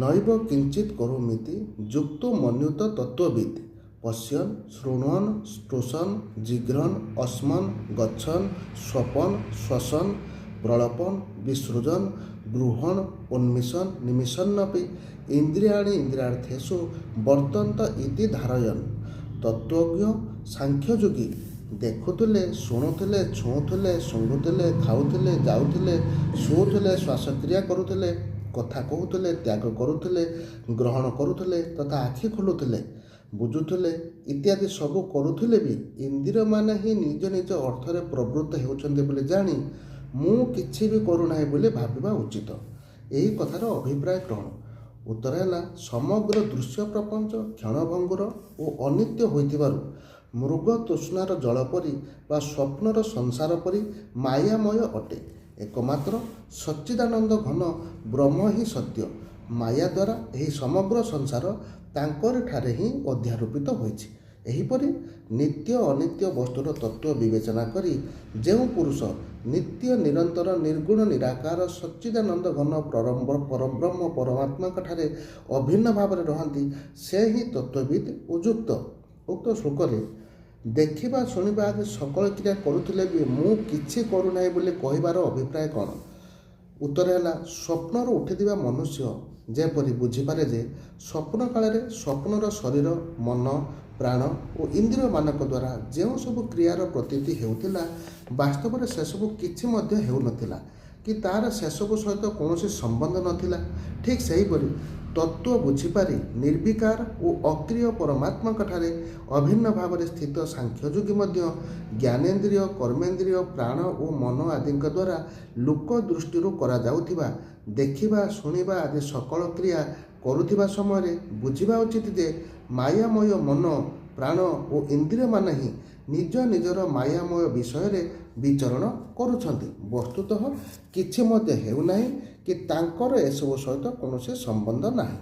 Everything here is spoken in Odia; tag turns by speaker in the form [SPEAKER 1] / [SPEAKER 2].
[SPEAKER 1] ନୈବ କିଞ୍ଚିତ୍ କରୋମିତି ଯୁକ୍ତୋ ମନ୍ୟୁତ ତତ୍ତ୍ୱବିତ୍ ପଶ୍ୟନ୍ ଶୃଣ୍ୱନ୍ ସ୍ପୃଶନ୍ ଜିଘ୍ରନ୍ ଅସ୍ମନ୍ ଗଚ୍ଛନ୍ ସ୍ୱପନ୍ ଶ୍ୱସନ୍ ପ୍ରଳପନ୍ ବିସୃଜନ୍ ଗୃହଣ ଉନ୍ମିଷନ୍ ନିମିଷନ୍ନପି ଇନ୍ଦ୍ରିୟାଣି ଇନ୍ଦ୍ରିୟାର୍ଥେଷୁ ବର୍ତ୍ତନ୍ତ ଇତି ଧାରୟନ୍। ତତ୍ତ୍ୱଜ୍ଞ ସାଂଖ୍ୟଯୋଗୀ ଦେଖୁଥିଲେ, ଶୁଣୁଥିଲେ, ଛୁଉଁଥିଲେ, ଶୁଙ୍ଘୁଥିଲେ, ଖାଉଥିଲେ, ଯାଉଥିଲେ, ଶୋଉଥିଲେ, ଶ୍ୱାସକ୍ରିୟା କରୁଥିଲେ, କଥା କହୁଥିଲେ, ତ୍ୟାଗ କରୁଥିଲେ, ଗ୍ରହଣ କରୁଥିଲେ ତଥା ଆଖି ଖୋଲୁଥିଲେ, ବୁଝୁଥିଲେ ଇତ୍ୟାଦି ସବୁ କରୁଥିଲେ ବି ଇନ୍ଦ୍ରିୟମାନେ ହିଁ ନିଜ ନିଜ ଅର୍ଥରେ ପ୍ରବୃତ୍ତ ହେଉଛନ୍ତି ବୋଲି ଜାଣି ମୁଁ କିଛି ବି କରୁନାହିଁ ବୋଲି ଭାବିବା ଉଚିତ। ଏହି କଥାର ଅଭିପ୍ରାୟ କ'ଣ? ଉତ୍ତର ହେଲା, ସମଗ୍ର ଦୃଶ୍ୟ ପ୍ରପଞ୍ଚ କ୍ଷଣଭଙ୍ଗୁର ଓ ଅନିତ୍ୟ ହୋଇଥିବାରୁ ମୃଗ ତୃଷ୍ଣାର ଜଳ ପରି ବା ସ୍ୱପ୍ନର ସଂସାର ପରି ମାୟାମୟ ଅଟେ। ଏକମାତ୍ର ସଚ୍ଚିଦାନନ୍ଦ ଘନ ବ୍ରହ୍ମ ହିଁ ସତ୍ୟ। ମାୟା ଦ୍ୱାରା ଏହି ସମଗ୍ର ସଂସାର ତାଙ୍କରି ଠାରେ ହିଁ ଅଧ୍ୟାରୋପିତ ହୋଇଛି। ଏହିପରି ନିତ୍ୟ ଅନିତ୍ୟ ବସ୍ତୁର ତତ୍ତ୍ୱ ବିବେଚନା କରି ଯେଉଁ ପୁରୁଷ ନିତ୍ୟ ନିରନ୍ତର ନିର୍ଗୁଣ ନିରାକାର ସଚ୍ଚିଦାନନ୍ଦ ଘନ ପରବ୍ରହ୍ମ ପରମାତ୍ମାଙ୍କ ଠାରେ ଅଭିନ୍ନ ଭାବରେ ରହନ୍ତି, ସେ ହିଁ ତତ୍ତ୍ୱବିତ୍ ଓ ଯୁକ୍ତ। ଉକ୍ତ ଶ୍ଲୋକରେ ଦେଖିବା ଶୁଣିବା ଆଦି ସକଳ କ୍ରିୟା କରୁଥିଲେ ବି ମୁଁ କିଛି କରୁନାହିଁ ବୋଲି କହିବାର ଅଭିପ୍ରାୟ କ'ଣ? ଉତ୍ତର ହେଲା, ସ୍ୱପ୍ନରୁ ଉଠିଥିବା ମନୁଷ୍ୟ ଯେପରି ବୁଝିପାରେ ଯେ ସ୍ୱପ୍ନ କାଳରେ ସ୍ୱପ୍ନର ଶରୀର, ମନ, ପ୍ରାଣ ଓ ଇନ୍ଦ୍ରିୟମାନଙ୍କ ଦ୍ୱାରା ଯେଉଁ ସବୁ କ୍ରିୟାର ପ୍ରତୀତି ହେଉଥିଲା, ବାସ୍ତବରେ ସେସବୁ କିଛି ମଧ୍ୟ ହେଉନଥିଲା କି ତାର ସେସବୁ ସହିତ କୌଣସି ସମ୍ବନ୍ଧ ନଥିଲା। ଠିକ୍ ସେହିପରି ତତ୍ତ୍ୱ ବୁଝିପାରି ନିର୍ବିକାର ଓ ଅକ୍ରିୟ ପରମାତ୍ମାଙ୍କ ଠାରେ ଅଭିନ୍ନ ଭାବରେ ସ୍ଥିତ ସାଂଖ୍ୟଯୋଗୀ ମଧ୍ୟ ଜ୍ଞାନେନ୍ଦ୍ରିୟ, କର୍ମେନ୍ଦ୍ରିୟ, ପ୍ରାଣ ଓ ମନ ଆଦିଙ୍କ ଦ୍ୱାରା ଲୋକ ଦୃଷ୍ଟିରୁ କରାଯାଉଥିବା ଦେଖିବା, ଶୁଣିବା ଆଦି ସକଳ କ୍ରିୟା କରୁଥିବା ସମୟରେ ବୁଝିବା ଉଚିତ ଯେ ମାୟାମୟ ମନ, ପ୍ରାଣ ଓ ଇନ୍ଦ୍ରିୟମାନେ ହିଁ ନିଜ ନିଜର ମାୟାମୟ ବିଷୟରେ ବିଚରଣ କରୁଛନ୍ତି। ବସ୍ତୁତଃ କିଛି ମଧ୍ୟ ହେଉନାହିଁ କି ତାଙ୍କର ଏସବୁ ସହିତ କୌଣସି ସମ୍ବନ୍ଧ ନାହିଁ।